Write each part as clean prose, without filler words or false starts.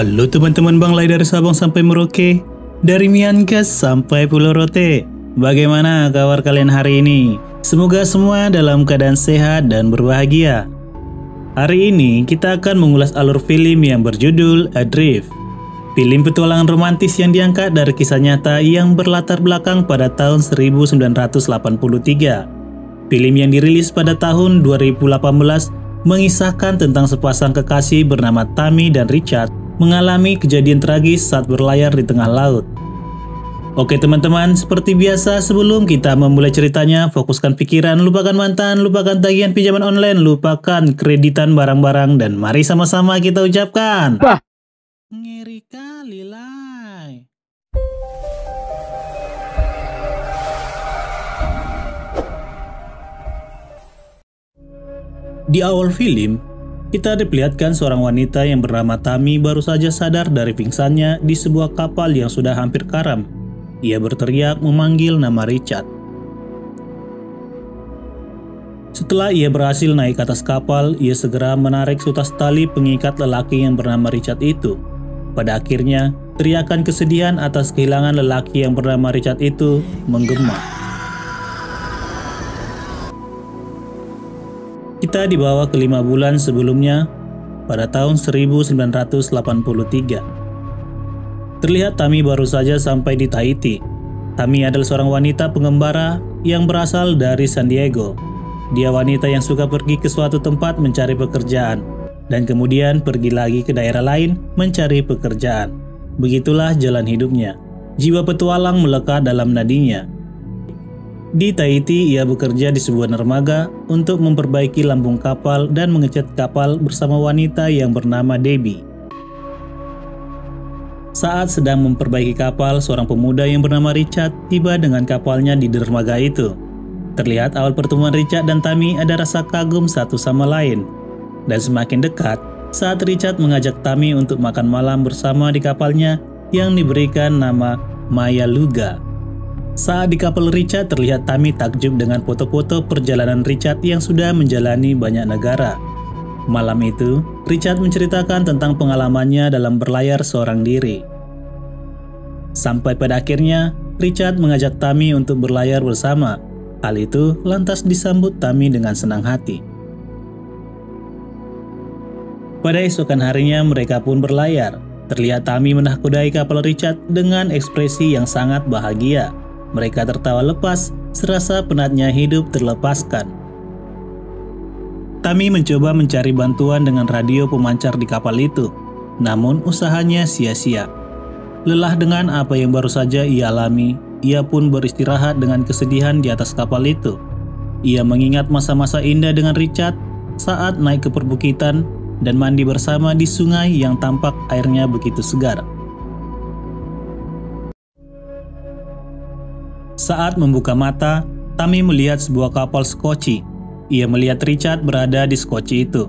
Halo teman-teman Banglai dari Sabang sampai Merauke, dari Miangas sampai Pulau Rote. Bagaimana kabar kalian hari ini? Semoga semua dalam keadaan sehat dan berbahagia. Hari ini kita akan mengulas alur film yang berjudul Adrift. Film petualangan romantis yang diangkat dari kisah nyata yang berlatar belakang pada tahun 1983. Film yang dirilis pada tahun 2018 mengisahkan tentang sepasang kekasih bernama Tammy dan Richard mengalami kejadian tragis saat berlayar di tengah laut. Oke teman-teman, seperti biasa sebelum kita memulai ceritanya, fokuskan pikiran, lupakan mantan, lupakan tagihan pinjaman online, lupakan kreditan barang-barang, dan mari sama-sama kita ucapkan ngeri kali lai. Di awal film, kita diperlihatkan seorang wanita yang bernama Tammy baru saja sadar dari pingsannya di sebuah kapal yang sudah hampir karam. Ia berteriak memanggil nama Richard. Setelah ia berhasil naik ke atas kapal, ia segera menarik sutas tali pengikat lelaki yang bernama Richard itu. Pada akhirnya, teriakan kesedihan atas kehilangan lelaki yang bernama Richard itu menggema. Kita dibawa ke 5 bulan sebelumnya, pada tahun 1983. Terlihat Tammy baru saja sampai di Tahiti. Tammy adalah seorang wanita pengembara yang berasal dari San Diego. Dia wanita yang suka pergi ke suatu tempat mencari pekerjaan, dan kemudian pergi lagi ke daerah lain mencari pekerjaan. Begitulah jalan hidupnya. Jiwa petualang melekat dalam nadinya. Di Tahiti, ia bekerja di sebuah dermaga untuk memperbaiki lambung kapal dan mengecat kapal bersama wanita yang bernama Debbie. Saat sedang memperbaiki kapal, seorang pemuda yang bernama Richard tiba dengan kapalnya di dermaga itu. Terlihat awal pertemuan Richard dan Tammy ada rasa kagum satu sama lain. Dan semakin dekat saat Richard mengajak Tammy untuk makan malam bersama di kapalnya yang diberikan nama Maya Luga. Saat di kapal Richard, terlihat Tammy takjub dengan foto-foto perjalanan Richard yang sudah menjalani banyak negara. Malam itu, Richard menceritakan tentang pengalamannya dalam berlayar seorang diri. Sampai pada akhirnya, Richard mengajak Tammy untuk berlayar bersama. Hal itu lantas disambut Tammy dengan senang hati. Pada esokan harinya, mereka pun berlayar. Terlihat Tammy menahkodai kapal Richard dengan ekspresi yang sangat bahagia. Mereka tertawa lepas, serasa penatnya hidup terlepaskan. Tammy mencoba mencari bantuan dengan radio pemancar di kapal itu, namun usahanya sia-sia. Lelah dengan apa yang baru saja ia alami, ia pun beristirahat dengan kesedihan di atas kapal itu. Ia mengingat masa-masa indah dengan Richard saat naik ke perbukitan dan mandi bersama di sungai yang tampak airnya begitu segar. Saat membuka mata, Tammy melihat sebuah kapal skoci. Ia melihat Richard berada di skoci itu.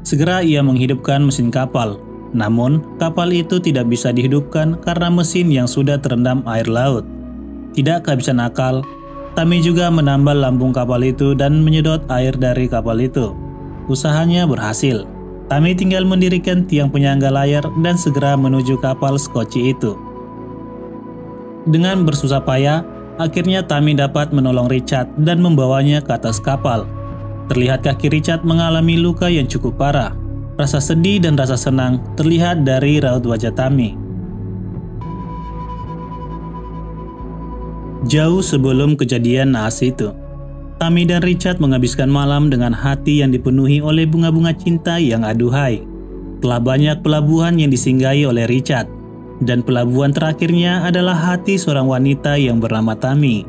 Segera ia menghidupkan mesin kapal. Namun, kapal itu tidak bisa dihidupkan karena mesin yang sudah terendam air laut. Tidak kehabisan akal, Tammy juga menambal lambung kapal itu dan menyedot air dari kapal itu. Usahanya berhasil. Tammy tinggal mendirikan tiang penyangga layar dan segera menuju kapal skoci itu. Dengan bersusah payah, akhirnya Tammy dapat menolong Richard dan membawanya ke atas kapal. Terlihat kaki Richard mengalami luka yang cukup parah. Rasa sedih dan rasa senang terlihat dari raut wajah Tammy. Jauh sebelum kejadian naas itu, Tammy dan Richard menghabiskan malam dengan hati yang dipenuhi oleh bunga-bunga cinta yang aduhai. Telah banyak pelabuhan yang disinggahi oleh Richard, dan pelabuhan terakhirnya adalah hati seorang wanita yang bernama Tammy.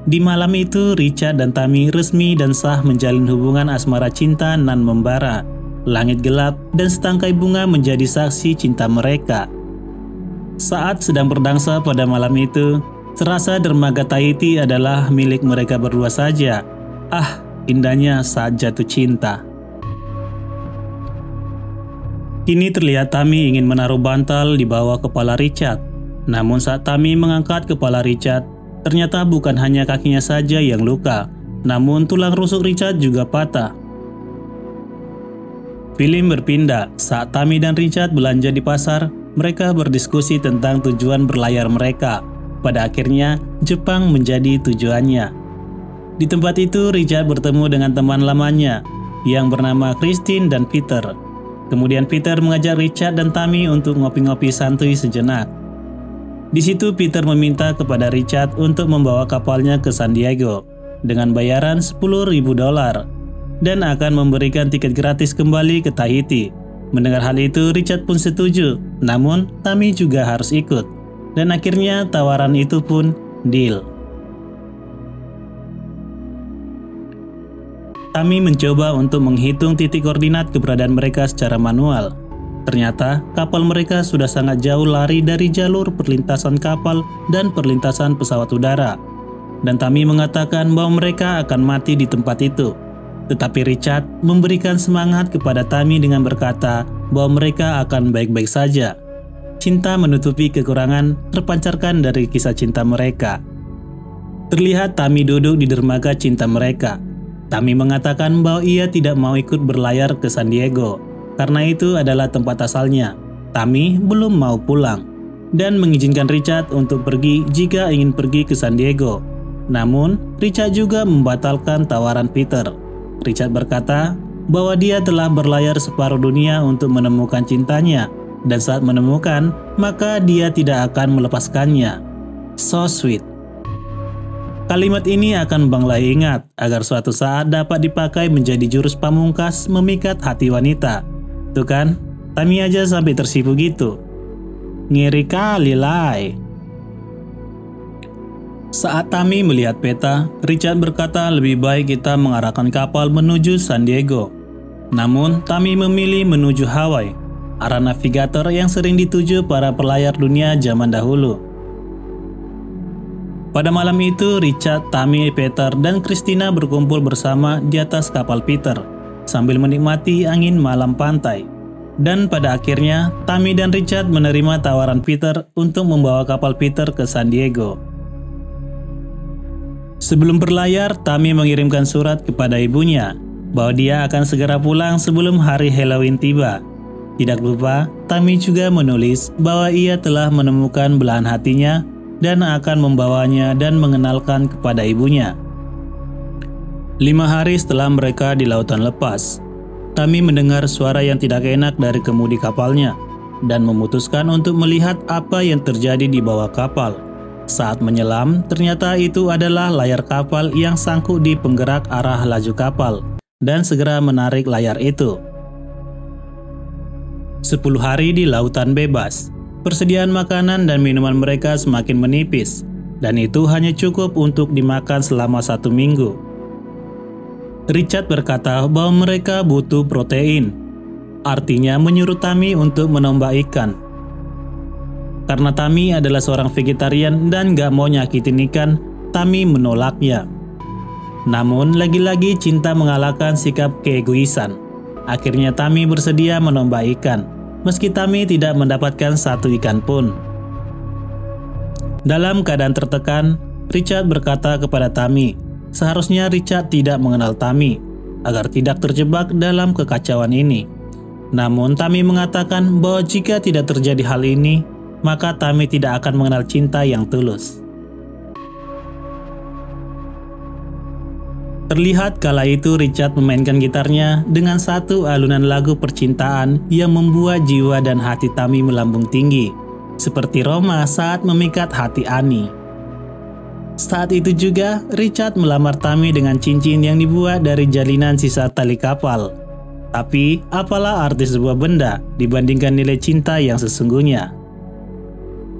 Di malam itu, Richard dan Tammy resmi dan sah menjalin hubungan asmara cinta nan membara. Langit gelap dan setangkai bunga menjadi saksi cinta mereka. Saat sedang berdangsa pada malam itu, serasa dermaga Tahiti adalah milik mereka berdua saja. Ah, indahnya saat jatuh cinta. Kini terlihat Tammy ingin menaruh bantal di bawah kepala Richard. Namun saat Tammy mengangkat kepala Richard, ternyata bukan hanya kakinya saja yang luka, namun tulang rusuk Richard juga patah. Film berpindah saat Tammy dan Richard belanja di pasar. mereka berdiskusi tentang tujuan berlayar mereka. Pada akhirnya, Jepang menjadi tujuannya. Di tempat itu, Richard bertemu dengan teman lamanya yang bernama Christine dan Peter. Kemudian Peter mengajak Richard dan Tammy untuk ngopi-ngopi santuy sejenak. Di situ Peter meminta kepada Richard untuk membawa kapalnya ke San Diego dengan bayaran $10.000 dan akan memberikan tiket gratis kembali ke Tahiti. Mendengar hal itu, Richard pun setuju, namun Tammy juga harus ikut. Dan akhirnya tawaran itu pun deal. Tammy mencoba untuk menghitung titik koordinat keberadaan mereka secara manual. Ternyata kapal mereka sudah sangat jauh lari dari jalur perlintasan kapal dan perlintasan pesawat udara. Dan Tammy mengatakan bahwa mereka akan mati di tempat itu. Tetapi Richard memberikan semangat kepada Tammy dengan berkata bahwa mereka akan baik-baik saja. Cinta menutupi kekurangan terpancarkan dari kisah cinta mereka. Terlihat Tammy duduk di dermaga cinta mereka. Tammy mengatakan bahwa ia tidak mau ikut berlayar ke San Diego, karena itu adalah tempat asalnya. Tammy belum mau pulang, dan mengizinkan Richard untuk pergi jika ingin pergi ke San Diego. Namun, Richard juga membatalkan tawaran Peter. Richard berkata bahwa dia telah berlayar separuh dunia untuk menemukan cintanya, dan saat menemukan, maka dia tidak akan melepaskannya. So sweet. Kalimat ini akan Bang Lai ingat agar suatu saat dapat dipakai menjadi jurus pamungkas memikat hati wanita. Tuh kan, Tammy aja sampai tersipu gitu. Ngeri kali, Lai. Saat Tammy melihat peta, Richard berkata lebih baik kita mengarahkan kapal menuju San Diego. Namun, Tammy memilih menuju Hawaii, arah navigator yang sering dituju para pelayar dunia zaman dahulu. Pada malam itu, Richard, Tammy, Peter, dan Christina berkumpul bersama di atas kapal Peter, sambil menikmati angin malam pantai. Dan pada akhirnya, Tammy dan Richard menerima tawaran Peter untuk membawa kapal Peter ke San Diego. Sebelum berlayar, Tammy mengirimkan surat kepada ibunya bahwa dia akan segera pulang sebelum hari Halloween tiba. Tidak lupa, Tammy juga menulis bahwa ia telah menemukan belahan hatinya dan akan membawanya dan mengenalkan kepada ibunya. 5 hari setelah mereka di lautan lepas, Tammy mendengar suara yang tidak enak dari kemudi kapalnya dan memutuskan untuk melihat apa yang terjadi di bawah kapal. Saat menyelam, ternyata itu adalah layar kapal yang sangkut di penggerak arah laju kapal dan segera menarik layar itu. 10 hari di lautan bebas. Persediaan makanan dan minuman mereka semakin menipis, dan itu hanya cukup untuk dimakan selama 1 minggu. Richard berkata bahwa mereka butuh protein, artinya menyuruh Tammy untuk menombak ikan. Karena Tammy adalah seorang vegetarian dan gak mau nyakitin ikan, Tammy menolaknya. Namun lagi-lagi cinta mengalahkan sikap keegoisan. Akhirnya Tammy bersedia menombak ikan, meski Tammy tidak mendapatkan 1 ikan pun. Dalam keadaan tertekan, Richard berkata kepada Tammy, seharusnya Richard tidak mengenal Tammy, agar tidak terjebak dalam kekacauan ini. Namun Tammy mengatakan bahwa jika tidak terjadi hal ini, maka Tammy tidak akan mengenal cinta yang tulus. Terlihat kala itu Richard memainkan gitarnya dengan satu alunan lagu percintaan yang membuat jiwa dan hati Tammy melambung tinggi, seperti Roma saat memikat hati Annie. Saat itu juga Richard melamar Tammy dengan cincin yang dibuat dari jalinan sisa tali kapal. Tapi apalah arti sebuah benda dibandingkan nilai cinta yang sesungguhnya.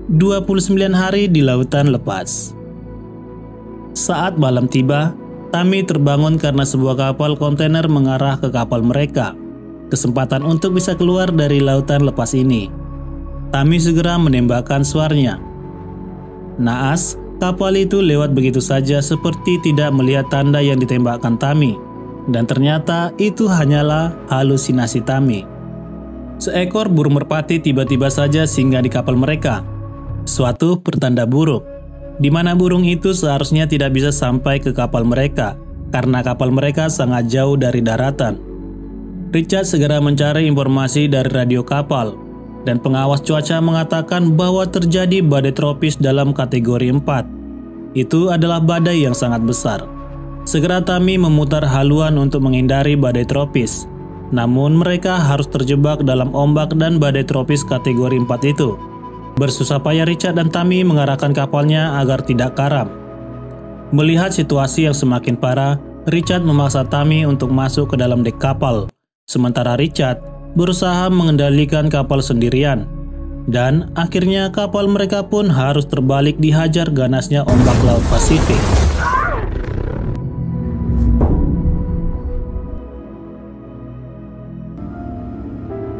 29 hari di lautan lepas. Saat malam tiba, Tammy terbangun karena sebuah kapal kontainer mengarah ke kapal mereka. Kesempatan untuk bisa keluar dari lautan lepas ini. Tammy segera menembakkan suaranya. Naas, kapal itu lewat begitu saja seperti tidak melihat tanda yang ditembakkan Tammy. Dan ternyata itu hanyalah halusinasi Tammy. Seekor burung merpati tiba-tiba saja singgah di kapal mereka. Suatu pertanda buruk, di mana burung itu seharusnya tidak bisa sampai ke kapal mereka, karena kapal mereka sangat jauh dari daratan. Richard segera mencari informasi dari radio kapal. dan pengawas cuaca mengatakan bahwa terjadi badai tropis dalam kategori 4. Itu adalah badai yang sangat besar. Segera Tami memutar haluan untuk menghindari badai tropis. Namun mereka harus terjebak dalam ombak dan badai tropis kategori 4 itu. Bersusah payah Richard dan Tami mengarahkan kapalnya agar tidak karam. Melihat situasi yang semakin parah, Richard memaksa Tami untuk masuk ke dalam dek kapal. Sementara Richard berusaha mengendalikan kapal sendirian. Dan akhirnya kapal mereka pun harus terbalik dihajar ganasnya ombak Laut Pasifik.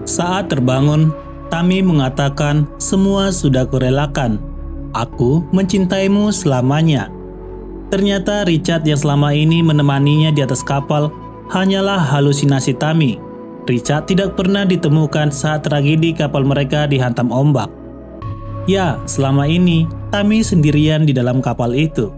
Saat terbangun, Tami mengatakan, "Semua sudah kurelakan. Aku mencintaimu selamanya." Ternyata Richard yang selama ini menemaninya di atas kapal hanyalah halusinasi Tami. Richard tidak pernah ditemukan saat tragedi kapal mereka dihantam ombak. Ya, selama ini Tami sendirian di dalam kapal itu.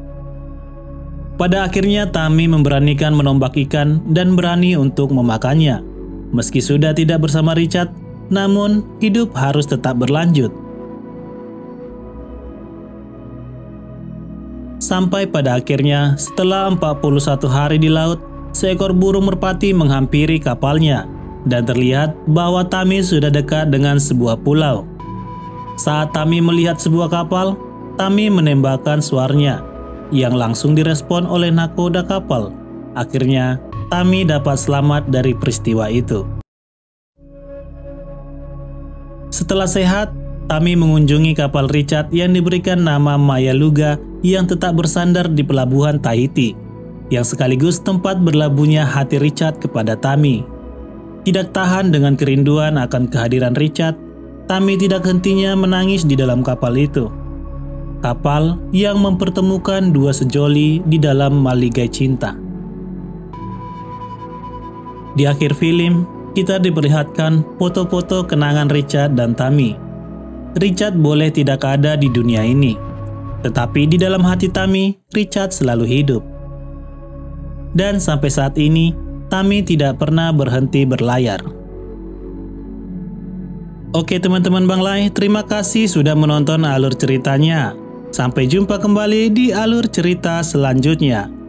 Pada akhirnya Tami memberanikan menombak ikan dan berani untuk memakannya. Meski sudah tidak bersama Richard, namun hidup harus tetap berlanjut. Sampai pada akhirnya, setelah 41 hari di laut, seekor burung merpati menghampiri kapalnya, dan terlihat bahwa Tami sudah dekat dengan sebuah pulau. Saat Tami melihat sebuah kapal, Tami menembakkan suaranya, yang langsung direspon oleh nakoda kapal. Akhirnya, Tami dapat selamat dari peristiwa itu. Setelah sehat, Tami mengunjungi kapal Richard yang diberikan nama Maya Luga yang tetap bersandar di pelabuhan Tahiti, yang sekaligus tempat berlabuhnya hati Richard kepada Tami. Tidak tahan dengan kerinduan akan kehadiran Richard, Tami tidak hentinya menangis di dalam kapal itu. Kapal yang mempertemukan dua sejoli di dalam maligai cinta. Di akhir film, kita diperlihatkan foto-foto kenangan Richard dan Tami. Richard boleh tidak ada di dunia ini, tetapi di dalam hati Tami, Richard selalu hidup. Dan sampai saat ini, Tami tidak pernah berhenti berlayar. Oke teman-teman Bang Lai, terima kasih sudah menonton alur ceritanya. Sampai jumpa kembali di alur cerita selanjutnya.